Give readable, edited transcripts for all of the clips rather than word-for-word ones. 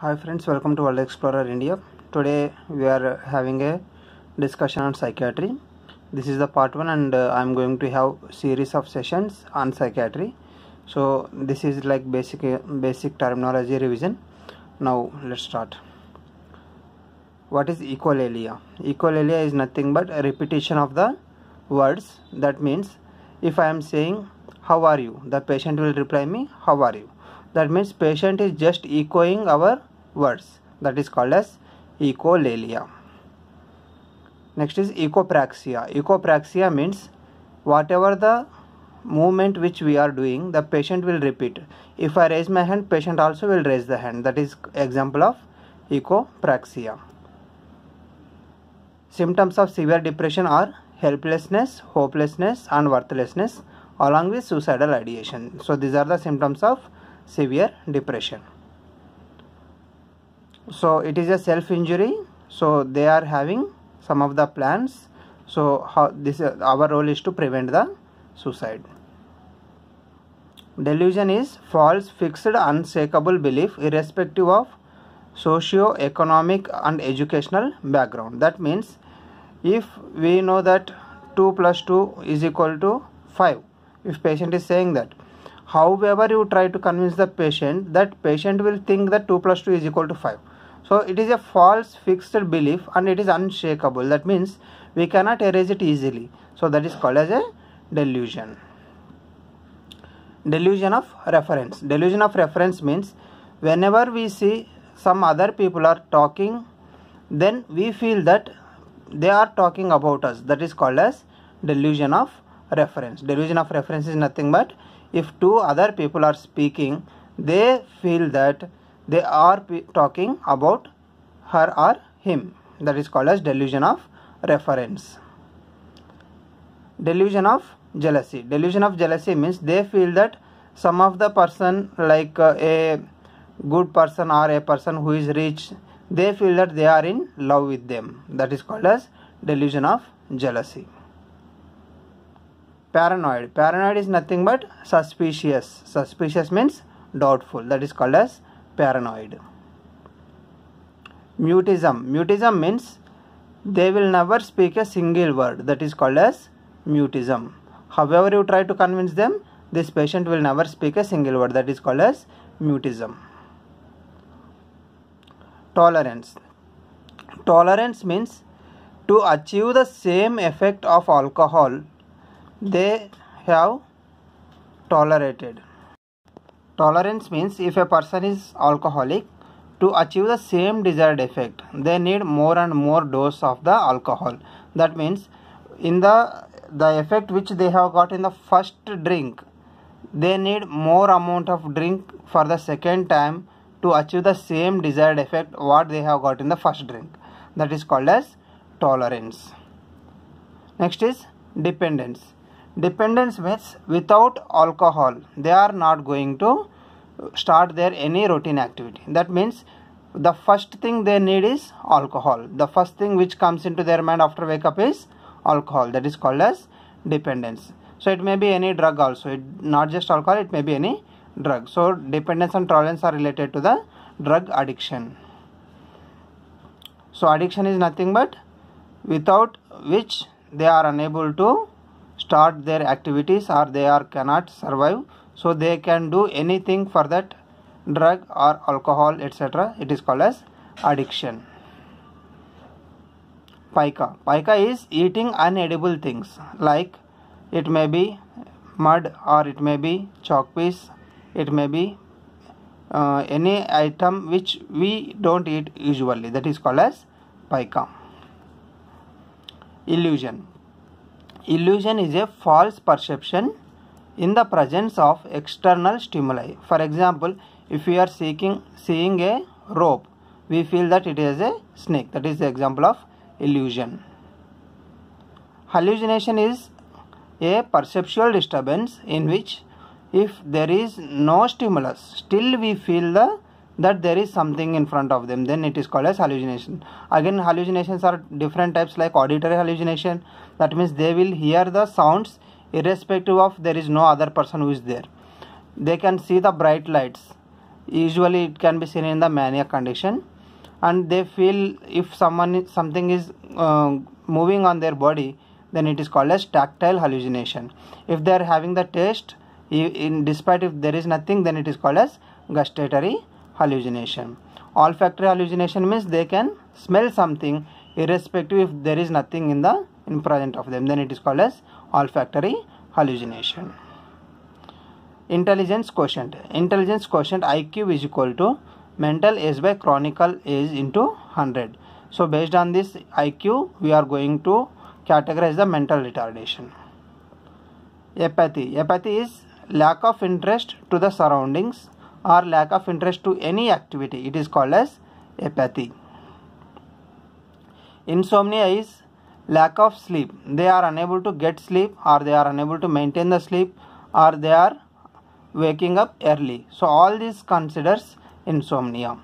Hi friends, welcome to World Explorer India. Today we are having a discussion on psychiatry. This is the part 1 and I am going to have series of sessions on psychiatry. So this is like basic terminology revision. Now let's start. What is echolalia? Echolalia is nothing but a repetition of the words. That means if I am saying how are you, the patient will reply me how are you. That means patient is just echoing our words. That is called as echolalia. Next is echopraxia. Echopraxia means whatever the movement which we are doing, the patient will repeat. If I raise my hand, patient also will raise the hand. That is example of echopraxia. Symptoms of severe depression are helplessness, hopelessness and worthlessness along with suicidal ideation. So these are the symptoms of severe depression. So it is a self-injury. So they are having some of the plans. So our role is to prevent the suicide. Delusion is false, fixed, unshakable belief irrespective of socio-economic and educational background. That means if we know that 2 plus 2 is equal to 5, if patient is saying that, however you try to convince the patient, that patient will think that 2 plus 2 is equal to 5. So it is a false fixed belief and it is unshakable. That means we cannot erase it easily. So that is called as a delusion. Delusion of reference. Delusion of reference means whenever we see some other people are talking, then we feel that they are talking about us. That is called as delusion of reference. Delusion of reference is nothing but if two other people are speaking, they feel that they are talking about her or him. That is called as delusion of reference. Delusion of jealousy. Delusion of jealousy means they feel that some of the person, like a good person or a person who is rich, they feel that they are in love with them. That is called as delusion of jealousy. Paranoid. Paranoid is nothing but suspicious. Suspicious means doubtful. That is called as paranoid. Mutism. Mutism means they will never speak a single word. That is called as mutism. However you try to convince them, this patient will never speak a single word. That is called as mutism. Tolerance. Tolerance means to achieve the same effect of alcohol, they have tolerated. Tolerance means if a person is alcoholic, to achieve the same desired effect, they need more and more dose of the alcohol. That means in the effect which they have got in the first drink, they need more amount of drink for the second time to achieve the same desired effect what they have got in the first drink. That is called as tolerance. Next is dependence. Dependence means without alcohol they are not going to start their any routine activity. That means the first thing they need is alcohol. The first thing which comes into their mind after wake up is alcohol. That is called as dependence. So it may be any drug also, not just alcohol, it may be any drug. So dependence and tolerance are related to the drug addiction. So addiction is nothing but without which they are unable to start their activities or they cannot survive. So they can do anything for that drug or alcohol, etc. It is called as addiction. Pica. Pica is eating unedible things, like it may be mud or it may be chalk piece, it may be any item which we don't eat usually. That is called as pica. Illusion. Illusion is a false perception in the presence of external stimuli. For example, if we are seeing a rope, we feel that it is a snake. That is the example of illusion. Hallucination is a perceptual disturbance in which if there is no stimulus, still we feel that there is something in front of them, then it is called as hallucination. Again, hallucinations are different types, like auditory hallucination. That means they will hear the sounds irrespective of there is no other person who is there. They can see the bright lights Usually it can be seen in the mania condition, and they feel if something is moving on their body, then it is called as tactile hallucination. If they are having the taste, despite if there is nothing, then it is called as gustatory hallucination. Olfactory hallucination means they can smell something irrespective if there is nothing in present of them, then it is called as olfactory hallucination. Intelligence quotient. Intelligence quotient IQ is equal to mental age by chronicle age into 100. So based on this IQ, we are going to categorize the mental retardation. Apathy. Apathy is lack of interest to the surroundings or lack of interest to any activity. It is called as apathy. Insomnia is lack of sleep. They are unable to get sleep, or they are unable to maintain the sleep, or they are waking up early. So all this considers insomnia.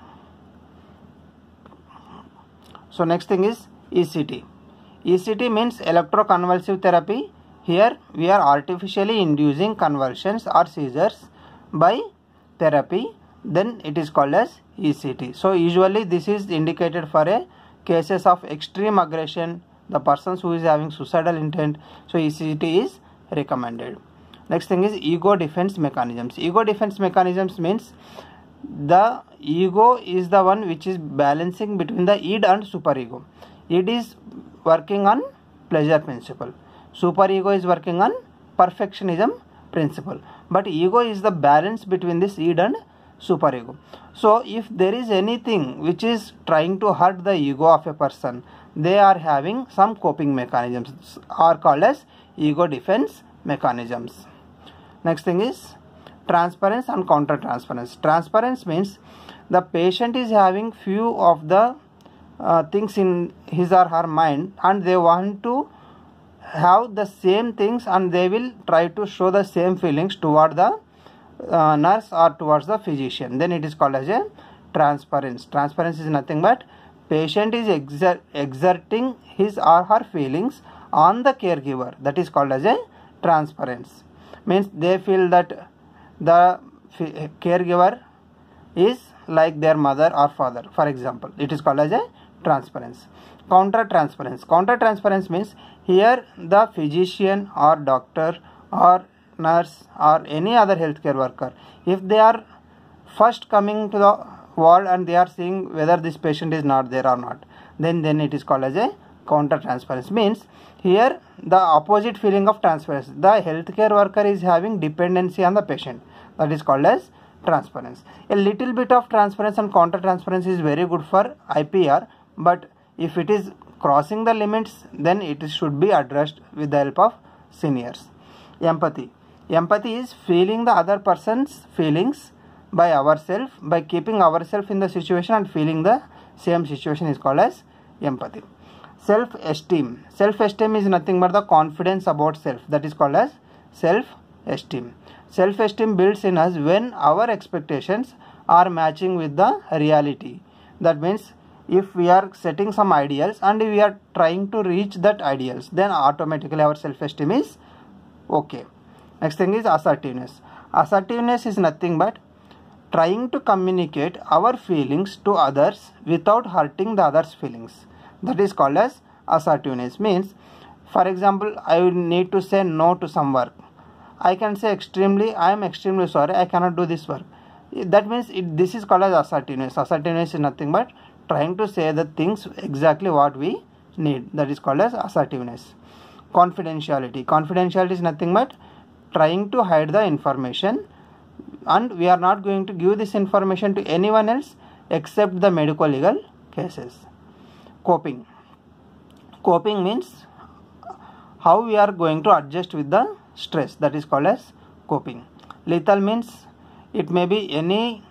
So next thing is ECT. ECT means electroconvulsive therapy. Here we are artificially inducing convulsions or seizures by therapy, then it is called as ECT. So usually this is indicated for a cases of extreme aggression, the persons who is having suicidal intent. So ECT is recommended. Next thing is ego defense mechanisms. Ego defense mechanisms means the ego is the one which is balancing between the id and superego. Id is working on pleasure principle. Superego is working on perfectionism principle. But ego is the balance between this id and superego. So if there is anything which is trying to hurt the ego of a person, they are having some coping mechanisms, are called as ego defense mechanisms. Next thing is transference and counter-transference. Transference means the patient is having few of the things in his or her mind, and they want to have the same things, and they will try to show the same feelings toward the nurse or towards the physician. Then it is called as a transference. Transference is nothing but patient is exerting his or her feelings on the caregiver. That is called as a transference. Means they feel that the caregiver is like their mother or father, for example. It is called as a transference. Counter-transference. Counter-transference means here the physician or doctor or nurse or any other healthcare worker, if they are first coming to the ward and they are seeing whether this patient is not there or not, then it is called as a counter-transference. Means here the opposite feeling of transference. The healthcare worker is having dependency on the patient. That is called as transference. A little bit of transference and counter-transference is very good for IPR, but if it is crossing the limits, then it should be addressed with the help of seniors. Empathy. Empathy is feeling the other person's feelings by ourselves, by keeping ourselves in the situation and feeling the same situation is called as empathy. Self-esteem. Self-esteem is nothing but the confidence about self. That is called as self-esteem. Self-esteem builds in us when our expectations are matching with the reality. That means if we are setting some ideals and we are trying to reach that ideals, then automatically our self-esteem is okay. Next thing is assertiveness. Assertiveness is nothing but trying to communicate our feelings to others without hurting the others' feelings. That is called as assertiveness. Means, for example, I will need to say no to some work. I can say I am extremely sorry, I cannot do this work. That means this is called as assertiveness. Assertiveness is nothing but trying to say the things exactly what we need. That is called as assertiveness. Confidentiality. Confidentiality is nothing but trying to hide the information, and we are not going to give this information to anyone else except the medical legal cases. Coping. Coping means how we are going to adjust with the stress. That is called as coping. Lethal means it may be any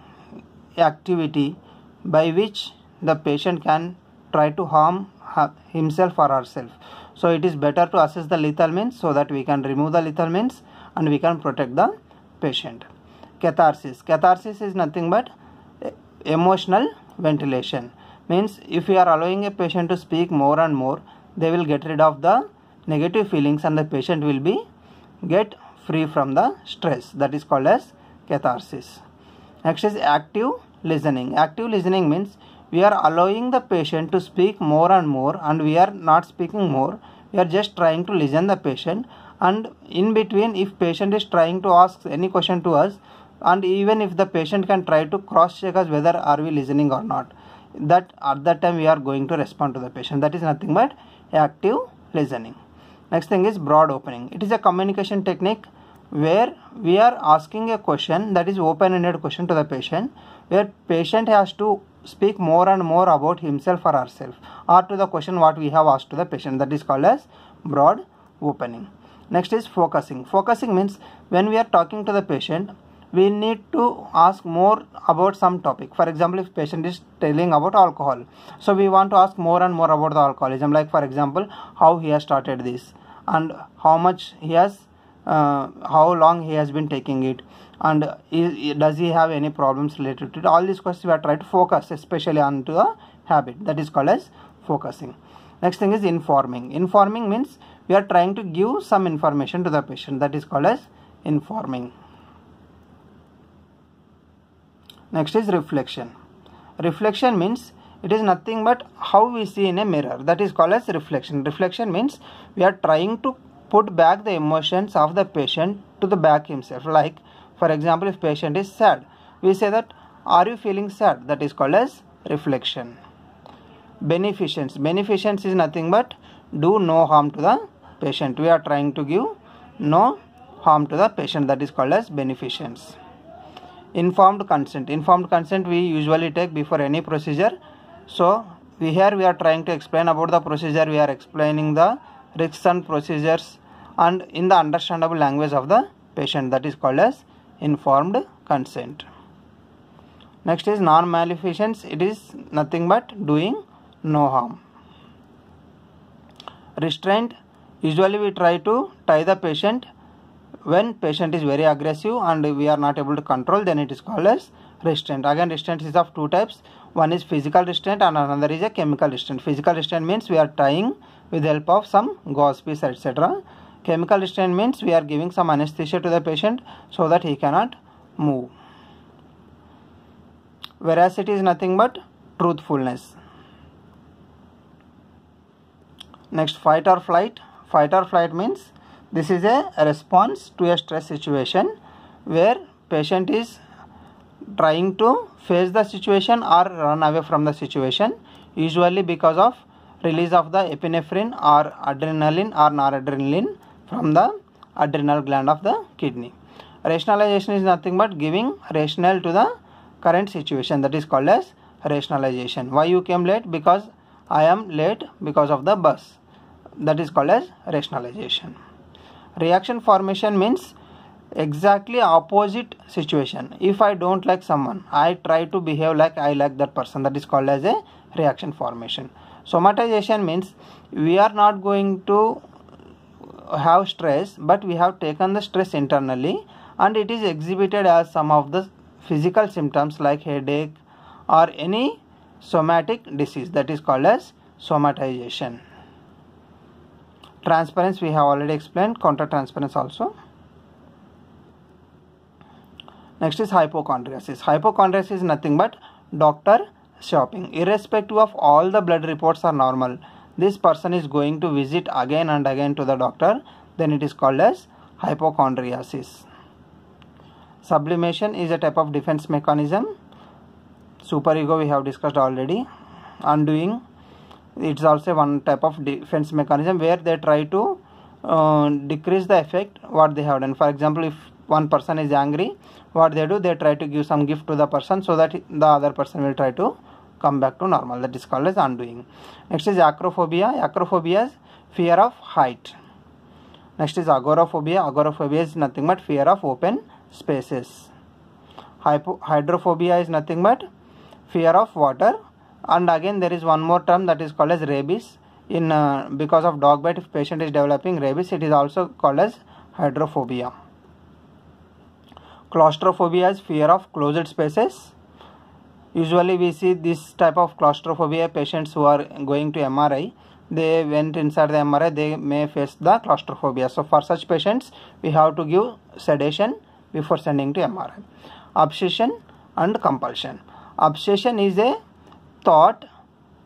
activity by which the patient can try to harm himself or herself. So it is better to assess the lethal means so that we can remove the lethal means and we can protect the patient. Catharsis. Catharsis is nothing but emotional ventilation. Means if we are allowing a patient to speak more and more, they will get rid of the negative feelings and the patient will be get free from the stress. That is called as catharsis. Next is active listening. Active listening means we are allowing the patient to speak more and more, and we are not speaking more. We are just trying to listen the patient, and in between, if patient is trying to ask any question to us, and even if the patient can try to cross check us whether are we listening or not, that at that time we are going to respond to the patient. That is nothing but active listening. Next thing is broad opening. It is a communication technique where we are asking a question, that is open-ended question, to the patient, where patient has to speak more and more about himself or herself, or to the question what we have asked to the patient. That is called as broad opening. Next is focusing. Focusing means when we are talking to the patient, we need to ask more about some topic. For example, if patient is telling about alcohol, so we want to ask more and more about the alcoholism, like for example, how he has started this, and how much he has, how long he has been taking it, and does he have any problems related to it. All these questions we are trying to focus especially onto the habit. That is called as focusing. Next thing is informing. Informing means we are trying to give some information to the patient. That is called as informing. Next is reflection. Reflection means it is nothing but how we see in a mirror. That is called as reflection. Reflection means we are trying to put back the emotions of the patient to the back himself. Like for example, if patient is sad, we say that, are you feeling sad? That is called as reflection. Beneficence. Beneficence is nothing but do no harm to the patient. We are trying to give no harm to the patient. That is called as beneficence. Informed consent. Informed consent we usually take before any procedure. So here we are trying to explain about the procedure. We are explaining the risks and procedures, and in the understandable language of the patient. That is called as informed consent. Next is non-maleficence. It is nothing but doing no harm. Restraint. Usually we try to tie the patient when patient is very aggressive and we are not able to control, then it is called as restraint. Again, restraint is of two types. One is physical restraint and another is a chemical restraint. Physical restraint means we are tying with the help of some gauze piece, etc. Chemical restraint means we are giving some anesthesia to the patient so that he cannot move. Veracity is nothing but truthfulness. Next, fight or flight. Fight or flight means this is a response to a stress situation where patient is trying to face the situation or run away from the situation, usually because of release of the epinephrine or adrenaline or noradrenaline from the adrenal gland of the kidney. Rationalization is nothing but giving rationale to the current situation. That is called as rationalization. Why you came late? Because I am late because of the bus. That is called as rationalization. Reaction formation means exactly opposite situation. If I don't like someone, I try to behave like I like that person. That is called as a reaction formation. Somatization means we are not going to have stress, but we have taken the stress internally and it is exhibited as some of the physical symptoms like headache or any somatic disease. That is called as somatization. Transference we have already explained, countertransference also. Next is hypochondriasis. Hypochondriasis is nothing but doctor shopping. Irrespective of all the blood reports are normal, this person is going to visit again and again to the doctor, then it is called as hypochondriasis. Sublimation is a type of defense mechanism. Superego we have discussed already. Undoing, it's also one type of defense mechanism where they try to decrease the effect what they have done. For example, if one person is angry, what they do, they try to give some gift to the person so that the other person will try to come back to normal. That is called as undoing. Next is acrophobia. Acrophobia is fear of height. Next is agoraphobia. Agoraphobia is nothing but fear of open spaces. Hydrophobia is nothing but fear of water. And again there is one more term that is called as rabies. In because of dog bite, if patient is developing rabies, it is also called as hydrophobia. Claustrophobia is fear of closed spaces. Usually we see this type of claustrophobia patients who are going to MRI. They went inside the MRI, they may face the claustrophobia. So for such patients, we have to give sedation before sending to MRI. Obsession. and compulsion. Obsession is a thought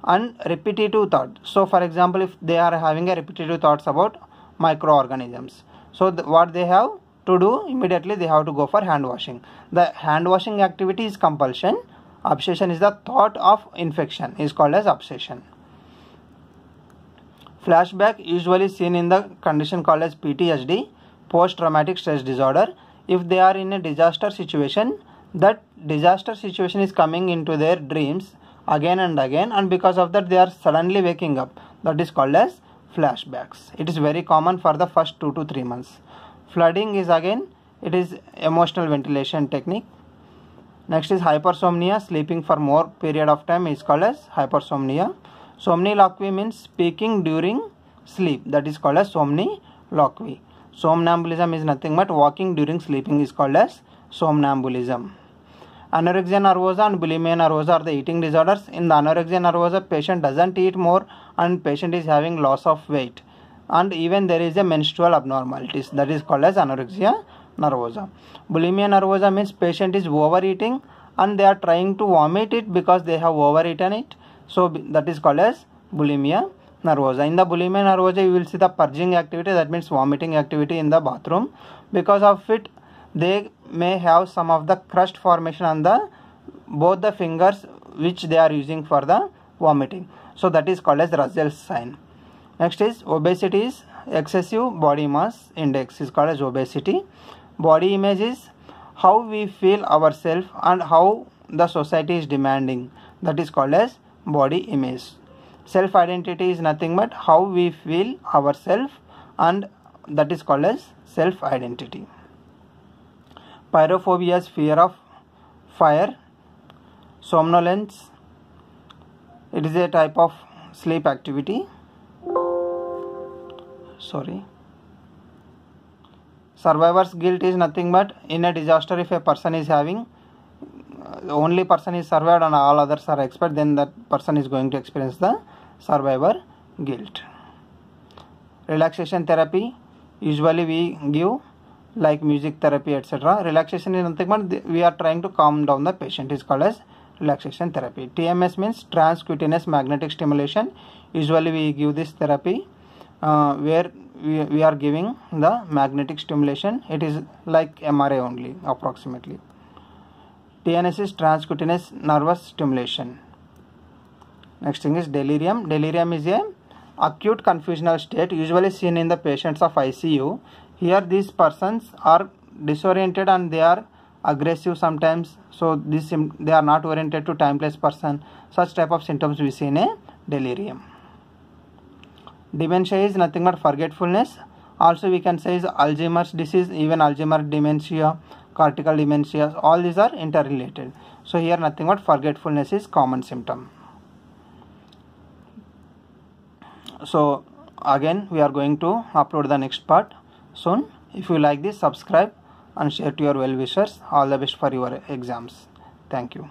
and repetitive thought. So for example, if they are having a repetitive thoughts about microorganisms, so what they have to do, immediately they have to go for hand washing. The hand washing activity is compulsion. Obsession is the thought of infection, is called as obsession. Flashback usually seen in the condition called as PTSD, post traumatic stress disorder. If they are in a disaster situation, that disaster situation is coming into their dreams again and again, and because of that they are suddenly waking up. That is called as flashbacks. It is very common for the first 2 to 3 months. Flooding is again, it is emotional ventilation technique. Next is hypersomnia, sleeping for more period of time is called as hypersomnia. Somniloquy means speaking during sleep, that is called as somniloquy. Somnambulism is nothing but walking during sleeping, is called as somnambulism. Anorexia nervosa and bulimia nervosa are the eating disorders. In the anorexia nervosa, patient doesn't eat more and patient is having loss of weight, and even there is a menstrual abnormalities, that is called as anorexia nervosa. Bulimia nervosa means patient is overeating and they are trying to vomit it because they have overeaten it, so that is called as bulimia nervosa. In the bulimia nervosa you will see the purging activity, that means vomiting activity in the bathroom. Because of it they may have some of the crust formation on the both the fingers which they are using for the vomiting, so that is called as Russell's sign. Next is obesity, is excessive body mass index, is called as obesity. Body image is how we feel ourselves and how the society is demanding, that is called as body image. Self identity is nothing but how we feel ourselves, and that is called as self identity. Pyrophobia is fear of fire. Somnolence, it is a type of sleep activity. Survivor's guilt is nothing but in a disaster, if a person is having only person is survived and all others are expert, then that person is going to experience the survivor guilt. Relaxation therapy, usually we give like music therapy, etc. Relaxation is nothing but we are trying to calm down the patient, is called as relaxation therapy. TMS means transcutaneous magnetic stimulation. Usually we give this therapy where we are giving the magnetic stimulation. It is like MRI only approximately. TNS is transcutaneous nervous stimulation. Next thing is delirium. Delirium is a acute confusional state usually seen in the patients of ICU. Here these persons are disoriented and they are aggressive sometimes, so they are not oriented to time place person. Such type of symptoms we see in a delirium. Dementia is nothing but forgetfulness. Also we can say is Alzheimer's disease, even Alzheimer's dementia, cortical dementia, all these are interrelated. So here nothing but forgetfulness is common symptom. So again we are going to upload the next part soon. If you like this, subscribe and share to your well wishers. All the best for your exams. Thank you.